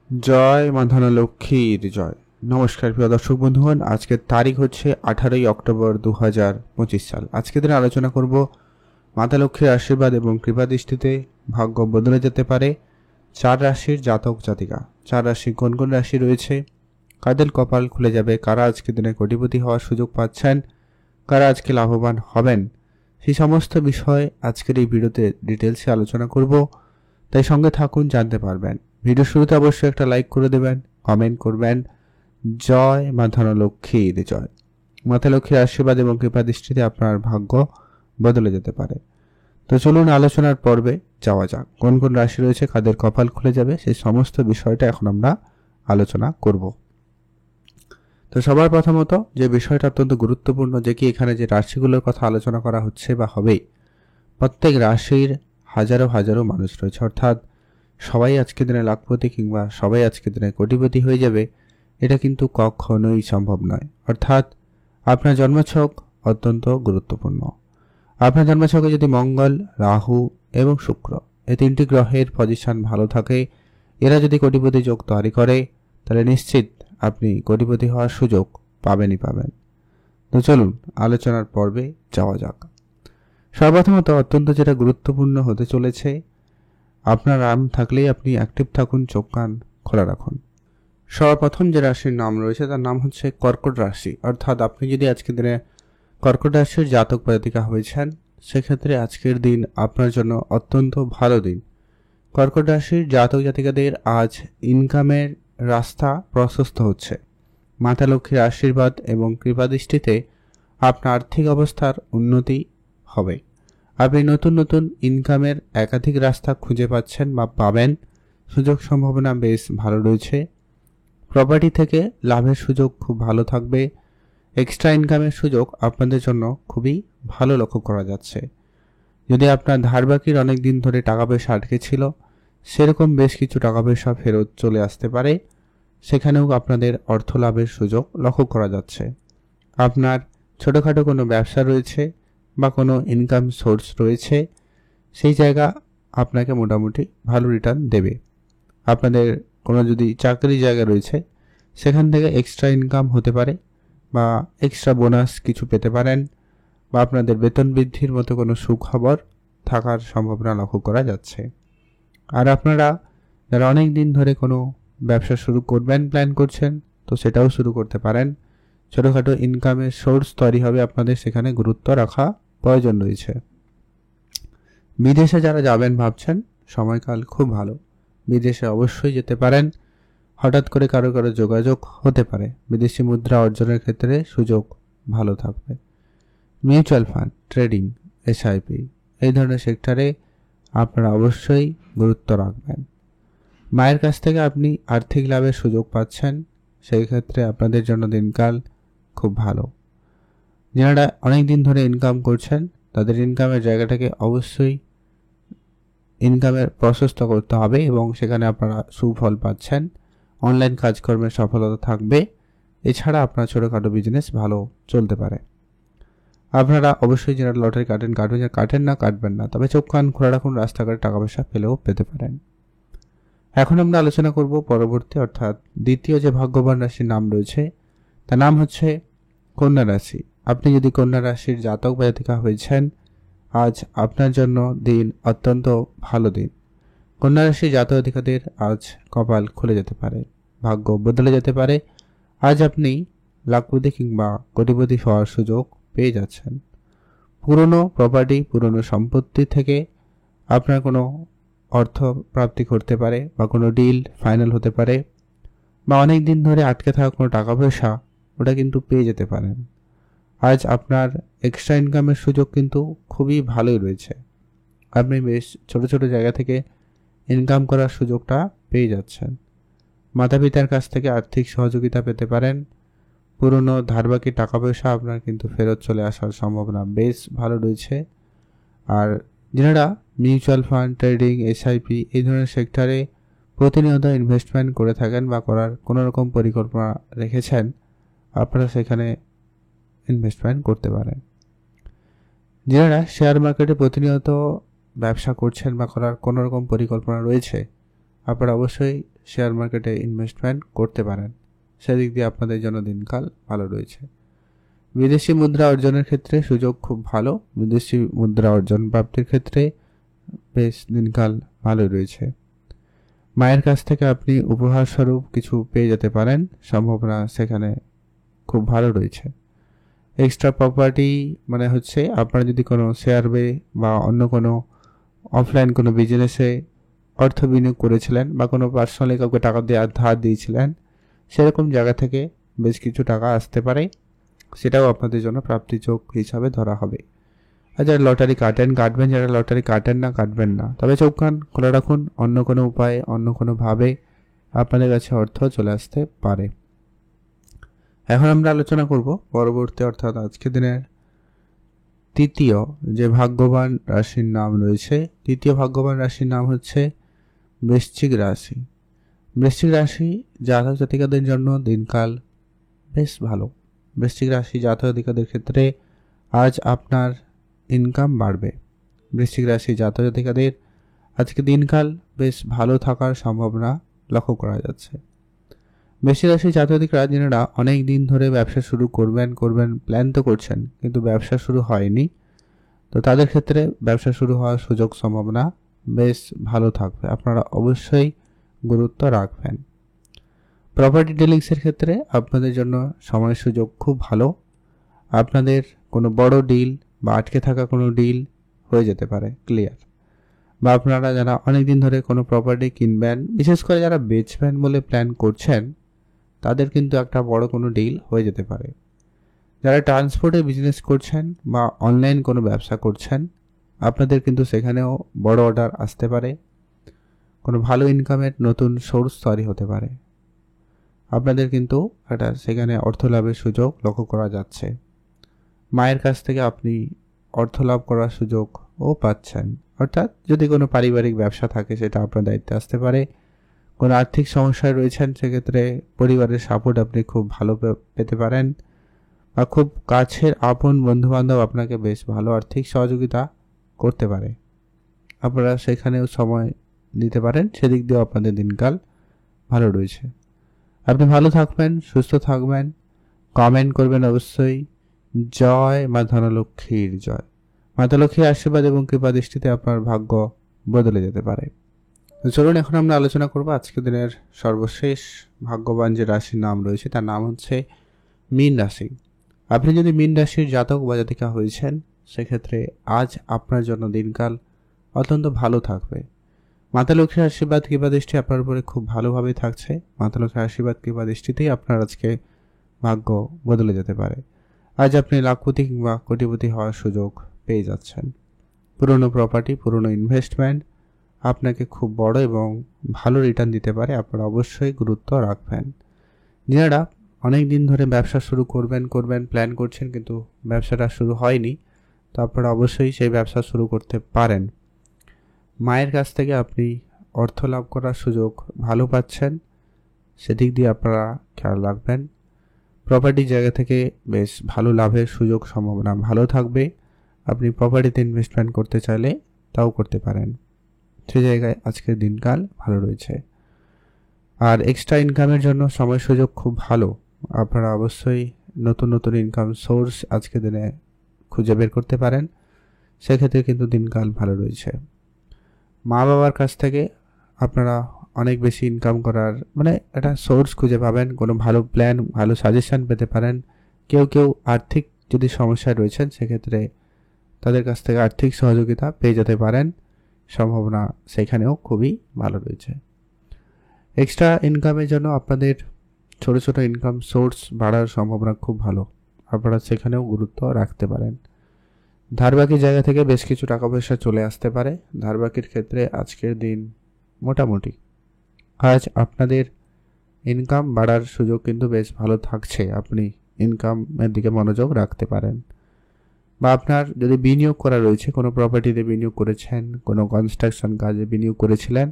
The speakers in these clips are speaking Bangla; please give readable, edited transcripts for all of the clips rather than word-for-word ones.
জয় মা ধনলক্ষ্মীর জয়। নমস্কার প্রিয় দর্শক বন্ধুগণ, আজকের তারিখ হচ্ছে 18ই অক্টোবর 2025 সাল। আজকের দিনে আলোচনা করব মাতা লক্ষ্মীর আশীর্বাদ এবং কৃপা দৃষ্টিতে ভাগ্য বদলে যেতে পারে 4 রাশির জাতক জাতিকা। 4 রাশি কোন কোন রাশি রয়েছে, কাদের কপাল খুলে যাবে, কারা আজকের দিনে কোটিপতি হওয়ার সুযোগ পাচ্ছেন, কারা আজকে লাভবান হবেন, সেই সমস্ত বিষয় আজকের এই ভিডিওতে ডিটেলসে আলোচনা করব। তাই সঙ্গে থাকুন, জানতে পারবেন। ভিডিও শুরুতে অবশ্যই একটা লাইক করে দেবেন, কমেন্ট করবেন। জয় মা ধনলক্ষ্মীর জয়। মাতা লক্ষ্মীর আশীর্বাদ এবং কৃপা দৃষ্টিতে আপনার ভাগ্য বদলে যেতে পারে। তো চলুন আলোচনার পর্বে যাওয়া যাক। কোন কোন রাশি রয়েছে, কাদের কপাল খুলে যাবে, সেই সমস্ত বিষয়টা এখন আমরা আলোচনা করব। তো সবার প্রথমত যে বিষয়টা অত্যন্ত গুরুত্বপূর্ণ, যে কি এখানে যে রাশিগুলোর কথা আলোচনা করা হচ্ছে বা হবেই, প্রত্যেক রাশির হাজারো হাজারো মানুষ রয়েছে, অর্থাৎ সবাই আজকের দিনে লাখপতি কিংবা সবাই আজকের দিনে কোটিপতি হয়ে যাবে, এটা কিন্তু কখনোই সম্ভব নয়। অর্থাৎ আপনার জন্মছক অত্যন্ত গুরুত্বপূর্ণ। আপনার জন্মছকে যদি মঙ্গল, রাহু এবং শুক্র এই তিনটি গ্রহের পজিশন ভালো থাকে, এরা যদি কোটিপতি যোগ তৈরি করে, তাহলে নিশ্চিত আপনি কোটিপতি হওয়ার সুযোগ পাবেনই পাবেন। তো চলুন আলোচনার পর্বে যাওয়া যাক। সর্বপ্রথমত অত্যন্ত যেটা গুরুত্বপূর্ণ হতে চলেছে, আপনার নাম থাকলেই আপনি অ্যাক্টিভ থাকুন, চোখ কান খোলা রাখুন। সর্বপ্রথম যে রাশির নাম রয়েছে তার নাম হচ্ছে কর্কট রাশি। অর্থাৎ আপনি যদি আজকের দিনে কর্কট রাশির জাতক জাতিকা হয়েছেন, সেক্ষেত্রে আজকের দিন আপনার জন্য অত্যন্ত ভালো দিন। কর্কট রাশির জাতক জাতিকাদের আজ ইনকামের রাস্তা প্রশস্ত হচ্ছে। মাতা লক্ষ্মীর আশীর্বাদ এবং কৃপা দৃষ্টিতে আপনার আর্থিক অবস্থার উন্নতি হবে। আপনি নতুন নতুন ইনকামের একাধিক রাস্তা খুঁজে পাচ্ছেন বা পাবেন। সুযোগ সম্ভাবনা বেশ ভালো রয়েছে। প্রপার্টি থেকে লাভের সুযোগ খুব ভালো থাকবে। এক্সট্রা ইনকামের সুযোগ আপনাদের জন্য খুবই ভালো লক্ষ্য করা যাচ্ছে। যদি আপনার ধার বাকির অনেক দিন ধরে টাকা পয়সা আটকে ছিল, সেরকম বেশ কিছু টাকা পয়সা ফেরত চলে আসতে পারে। সেখানেও আপনাদের অর্থ লাভের সুযোগ লক্ষ্য করা যাচ্ছে। আপনার ছোটোখাটো কোনো ব্যবসা রয়েছে বা কোনো ইনকাম সোর্স রয়েছে, সেই জায়গা আপনাকে মোটামুটি ভালো রিটার্ন দেবে। আপনাদের কোনো যদি চাকরি জায়গা রয়েছে, সেখান থেকে এক্সট্রা ইনকাম হতে পারে বা এক্সট্রা বোনাস কিছু পেতে পারেন, বা আপনাদের বেতন বৃদ্ধির মতো কোনো সুখবর থাকার সম্ভাবনা লক্ষ্য করা যাচ্ছে। আর আপনারা যারা অনেক দিন ধরে কোনো ব্যবসা শুরু করবেন প্ল্যান করছেন, তো সেটাও শুরু করতে পারেন। ছোটোখাটো ইনকামের সোর্স তৈরি হবে, আপনাদের সেখানে গুরুত্ব রাখা প্রয়োজন রয়েছে। বিদেশে যারা যাবেন ভাবছেন, সময়কাল খুব ভালো। বিদেশে অবশ্যই যেতে পারেন। হঠাৎ করে কারো কারো যোগাযোগ হতে পারে। বিদেশি মুদ্রা অর্জনের ক্ষেত্রে সুযোগ ভালো থাকবে। মিউচুয়াল ফান্ড, ট্রেডিং, এসআইপি এই ধরনের সেক্টরে আপনারা অবশ্যই গুরুত্ব রাখবেন। মায়ের কাছ থেকে আপনি আর্থিক লাভের সুযোগ পাচ্ছেন, সেই ক্ষেত্রে আপনাদের জন্য দিনকাল খুব ভালো। যারা অনেক দিন ধরে ইনকাম করছেন, তাদের ইনকামের জায়গাটাকে অবশ্যই ইনকামের প্রশস্ত করতে হবে এবং সেখানে আপনারা সুফল পাচ্ছেন। অনলাইন কাজকর্মের সফলতা থাকবে। এছাড়া আপনার ছোটোখাটো বিজনেস ভালো চলতে পারে। আপনারা অবশ্যই যারা লটারি কাটেন কাটেন না, কাটবেন না, তবে চোখ কান খোলা রাখুন, রাস্তাঘাটে টাকা পয়সা পেলেও পেতে পারেন। এখন আমরা আলোচনা করব পরবর্তী, অর্থাৎ দ্বিতীয় যে ভাগ্যবান রাশির নাম রয়েছে, তার নাম হচ্ছে কন্যা রাশি। আপনি যদি কন্যা রাশির জাতক বা জাতিকা হয়েছেন, আজ আপনার জন্য দিন অত্যন্ত ভালো দিন। কন্যা রাশির জাতক জাতিকাদের আজ কপাল খুলে যেতে পারে, ভাগ্য বদলে যেতে পারে। আজ আপনি লাখপতি কিংবা কোটিপতি হওয়ার সুযোগ পেয়ে যাচ্ছেন। পুরনো প্রপার্টি, পুরনো সম্পত্তি থেকে আপনার কোনো অর্থ প্রাপ্তি করতে পারে বা কোনো ডিল ফাইনাল হতে পারে, বা অনেক দিন ধরে আটকে থাকা কোনো টাকা পয়সা ওটা কিন্তু পেয়ে যেতে পারেন। আজ আপনার এক্সট্রা ইনকামের সুযোগ কিন্তু খুবই ভালোই রয়েছে। আপনি বেশ ছোট ছোট জায়গা থেকে ইনকাম করার সুযোগটা পেয়ে যাচ্ছেন। মাতা পিতার কাছ থেকে আর্থিক সহযোগিতা পেতে পারেন। পুরনো ধারবাকি টাকা পয়সা আপনার কিন্তু ফেরত চলে আসার সম্ভাবনা বেশ ভালো রয়েছে। আর যারা মিউচুয়াল ফান্ড, ট্রেডিং, এসআইপি এই ধরনের সেক্টরে প্রতিনিয়ত ইনভেস্টমেন্ট করে থাকেন বা করার কোনো রকম পরিকল্পনা রেখেছেন, আপনারা সেখানে ইনভেস্টমেন্ট করতে পারেন। যারা শেয়ার মার্কেটে প্রতিনিয়ত ব্যবসা করছেন বা করার কোনো রকম পরিকল্পনা রয়েছে, আপনারা অবশ্যই শেয়ার মার্কেটে ইনভেস্টমেন্ট করতে পারেন। সেদিক দিয়ে আপনাদের জন্য দিনকাল ভালো রয়েছে। বিদেশি মুদ্রা অর্জনের ক্ষেত্রে সুযোগ খুব ভালো। বিদেশি মুদ্রা অর্জন প্রাপ্তির ক্ষেত্রে বেশ দিনকাল ভালো রয়েছে। মায়ের কাছ থেকে আপনি উপহার স্বরূপ কিছু পেয়ে যেতে পারেন, সম্ভাবনা সেখানে খুব ভালো রয়েছে। এক্সট্রা প্রপার্টি মানে হচ্ছে আপনারা যদি কোনো শেয়ার বা অন্য কোনো অফলাইন কোনো বিজনেসে অর্থ বিনিয়োগ করেছিলেন বা কোনো পার্সোনালি কাউকে টাকা দিয়ে ধার দিয়েছিলেন, সেরকম জায়গা থেকে বেশ কিছু টাকা আসতে পারে, সেটাও আপনাদের জন্য প্রাপ্তিযোগ হিসাবে ধরা হবে। আর যারা লটারি কাটবেন, যারা লটারি কাটবেন না, তবে চোখ কান খোলা রাখুন, অন্য কোনো উপায়ে অন্য কোনোভাবে আপনাদের কাছে অর্থ চলে আসতে পারে। এখন আমরা আলোচনা করব পরবর্তী অর্থাৎ আজকের দিনের তৃতীয় যে ভাগ্যবান রাশির নাম রয়েছে। তৃতীয় ভাগ্যবান রাশির নাম হচ্ছে বৃশ্চিক রাশি। বৃশ্চিক রাশি জাতক জাতিকাদের জন্য দিনকাল বেশ ভালো। বৃশ্চিক রাশি জাতক জাতিকাদের ক্ষেত্রে আজ আপনার ইনকাম বাড়বে। বৃশ্চিক রাশি জাতক জাতিকাদের আজকে দিনকাল বেশ ভালো থাকার সম্ভাবনা লক্ষ্য করা যাচ্ছে। বৃশ্চিক রাশি জাতক জাতিকারা যারা অনেক দিন ধরে ব্যবসা শুরু করবেন প্ল্যান তো করছেন, কিন্তু ব্যবসা শুরু হয়নি, তো তাদের ক্ষেত্রে ব্যবসা শুরু হওয়ার সুযোগ সম্ভাবনা বেশ ভালো থাকবে। আপনারা অবশ্যই গুরুত্ব রাখবেন। প্রপার্টি ডিলিংসের ক্ষেত্রে আপনাদের জন্য সময় সুযোগ খুব ভালো। আপনাদের কোনো বড় ডিল বা আটকে থাকা কোনো ডিল হয়ে যেতে পারে ক্লিয়ার, বা আপনারা যারা অনেক দিন ধরে কোনো প্রপার্টি কিনবেন, বিশেষ করে যারা বেচবেন বলে প্ল্যান করছেন, তাদের কিন্তু একটা বড় কোনো ডিল হয়ে যেতে পারে। যারা ট্রান্সপোর্টে বিজনেস করছেন বা অনলাইন কোনো ব্যবসা করছেন, আপনাদের কিন্তু সেখানেও বড় অর্ডার আসতে পারে। কোনো ভালো ইনকামের নতুন সোর্স তৈরি হতে পারে। আপনাদের কিন্তু একটা সেখানে অর্থ লাভের সুযোগ লক্ষ্য করা যাচ্ছে। মায়ের কাছ থেকে আপনি অর্থ লাভ করার সুযোগও পাচ্ছেন। অর্থাৎ যদি কোনো পারিবারিক ব্যবসা থাকে, সেটা আপনার দায়িত্বে আসতে পারে। কোনো আর্থিক সমস্যায় রয়েছেন, সেক্ষেত্রে পরিবারের সাপোর্ট আপনি খুব ভালো পেতে পারেন, বা খুব কাছের আপন বন্ধুবান্ধব আপনাকে বেশ ভালো আর্থিক সহযোগিতা করতে পারে। আপনারা সেখানেও সময় দিতে পারেন, সেদিক দিয়েও আপনাদের দিনকাল ভালো রয়েছে। আপনি ভালো থাকবেন, সুস্থ থাকবেন। কমেন্ট করবেন অবশ্যই। জয় মা ধনলক্ষ্মীর জয়। মাতা লক্ষ্মীর আশীর্বাদ এবং কৃপা দৃষ্টিতে আপনার ভাগ্য বদলে যেতে পারে। চলুন এখন আমরা আলোচনা করব আজকের দিনের সর্বশেষ ভাগ্যবান যে রাশির নাম রয়েছে, তার নাম হচ্ছে মীন রাশি। আপনি যদি মীন রাশির জাতক বা জাতিকা হয়েছেন, সেক্ষেত্রে আজ আপনার জন্য দিনকাল অত্যন্ত ভালো থাকবে। মাতা লক্ষ্মীর আশীর্বাদ কৃপা দৃষ্টি আপনার উপরে খুব ভালোভাবে থাকছে। মাতা লক্ষ্মীর আশীর্বাদ কৃপা দৃষ্টিতেই আপনার আজকে ভাগ্য বদলে যেতে পারে। আজ আপনি লাখপতি কিংবা কোটিপতি হওয়ার সুযোগ পেয়ে যাচ্ছেন। পুরনো প্রপার্টি, পুরনো ইনভেস্টমেন্ট আপনাকে খুব বড় এবং ভালো রিটার্ন দিতে পারে। আপনারা অবশ্যই গুরুত্ব রাখবেন। যারা অনেক দিন ধরে ব্যবসা শুরু করবেন প্ল্যান করছেন, কিন্তু ব্যবসাটা শুরু হয়নি, তো আপনারা অবশ্যই সেই ব্যবসা শুরু করতে পারেন। মায়ের কাছ থেকে আপনি অর্থ লাভ করার সুযোগ ভালো পাচ্ছেন, সেদিক দিয়ে আপনারা খেয়াল রাখবেন। প্রপার্টি জায়গা থেকে বেশ ভালো লাভের সুযোগ সম্ভাবনা ভালো থাকবে। আপনি প্রপার্টিতে ইনভেস্টমেন্ট করতে চাইলে তাও করতে পারেন। সেই জায়গায় আজকের দিনকাল ভালো রয়েছে। আর এক্সট্রা ইনকামের জন্য সময় সুযোগ খুব ভালো। আপনারা অবশ্যই নতুন নতুন ইনকাম সোর্স আজকের দিনে খুঁজে বের করতে পারেন, সেক্ষেত্রে কিন্তু দিনকাল ভালো রয়েছে। মা বাবার কাছ থেকে আপনারা অনেক বেশি ইনকাম করার একটা সোর্স খুঁজে পাবেন। কোনো ভালো প্ল্যান, ভালো সাজেশন পেতে পারেন। কেউ আর্থিক যদি সমস্যায় রয়েছেন, সেক্ষেত্রে তাদের কাছ থেকে আর্থিক সহযোগিতা পেয়ে যেতে পারেন। সম্ভাবনা সেখানেও খুবই ভালো রয়েছে। এক্সট্রা ইনকামের জন্য আপনাদের ছোট ছোট ইনকাম সোর্স বাড়ার সম্ভাবনা খুব ভালো। আপনারা সেখানেও গুরুত্ব রাখতে পারেন। ধারবাকি জায়গা থেকে বেশ কিছু টাকা পয়সা চলে আসতে পারে। ধারবাকির ক্ষেত্রে আজকের দিন মোটামুটি আজ আপনাদের ইনকাম বাড়ার সুযোগ কিন্তু বেশ ভালো থাকছে। আপনি ইনকামের দিকে মনোযোগ রাখতে পারেন। বা আপনার যদি বিনিয়োগ করা রয়েছে, কোনো প্রপার্টিতে বিনিয়োগ করেছেন, কোনো কনস্ট্রাকশন কাজে বিনিয়োগ করেছিলেন,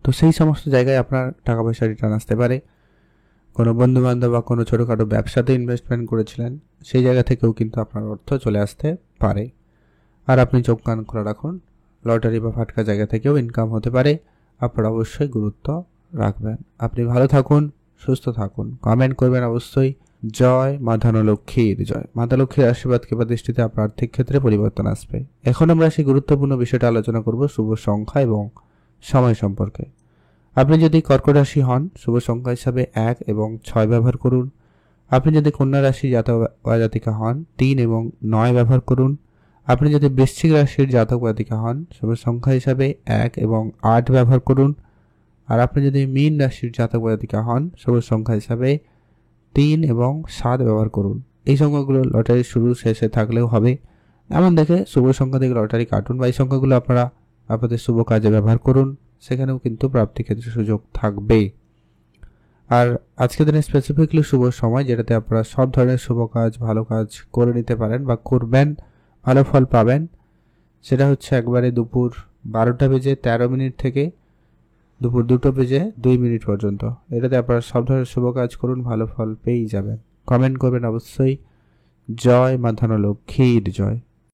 তো সেই সমস্ত জায়গায় আপনার টাকা পয়সা রিটার্ন আসতে পারে। কোনো বন্ধুবান্ধব বা কোনো ছোটোখাটো ব্যবসাতে ইনভেস্টমেন্ট করেছিলেন, সেই জায়গা থেকেও কিন্তু আপনার অর্থ চলে আসতে পারে। আর আপনি চোখ কান খোলা রাখুন, লটারি বা ফাটকা জায়গা থেকেও ইনকাম হতে পারে। আপনারা অবশ্যই গুরুত্ব রাখবেন। আপনি ভালো থাকুন, সুস্থ থাকুন। কমেন্ট করবেন অবশ্যই। জয় মা ধনলক্ষ্মীর জয়। মাতা লক্ষ্মীর আশীর্বাদ কৃপা দৃষ্টিতে আপনার আর্থিক ক্ষেত্রে পরিবর্তন আসবে। এখন আমরা সেই গুরুত্বপূর্ণ বিষয়টা আলোচনা করব শুভ সংখ্যা এবং সময় সম্পর্কে। আপনি যদি কর্কট রাশি হন, শুভ সংখ্যা হিসাবে 1 এবং 6 ব্যবহার করুন। আপনি যদি কন্যা রাশি জাতক বা জাতিকা হন, 3 এবং 9 ব্যবহার করুন। আপনি যদি বৃশ্চিক রাশির জাতক জাতিকা হন, শুভ সংখ্যা হিসাবে 1 এবং 8 ব্যবহার করুন। আর আপনি যদি মীন রাশির জাতক জাতিকা হন, শুভ সংখ্যা হিসাবে 3 এবং 7 ব্যবহার করুন। এই সংখ্যাগুলো লটারি শুরু শেষে থাকলেও হবে, এমন দেখে শুভ সংখ্যা থেকে লটারি কাটুন বা এই সংখ্যাগুলো আপনারা আপনাদের শুভ কাজে ব্যবহার করুন, সেখানেও কিন্তু প্রাপ্তি ক্ষেত্রে সুযোগ থাকবে। আর আজকের দিনে স্পেসিফিকলি শুভ সময়, যেটাতে আপনারা সব ধরনের শুভ কাজ ভালো কাজ করে নিতে পারেন বা করবেন, ভালো ফল পাবেন, সেটা হচ্ছে একবারে দুপুর 12:13 থেকে দুপুর 2:02 পর্যন্ত। এটাতে আপনারা সব ধরনের শুভ কাজ করুন, ভালো ফল পেয়েই যাবেন। কমেন্ট করবেন অবশ্যই। জয় মা ধনলক্ষ্মীর জয়।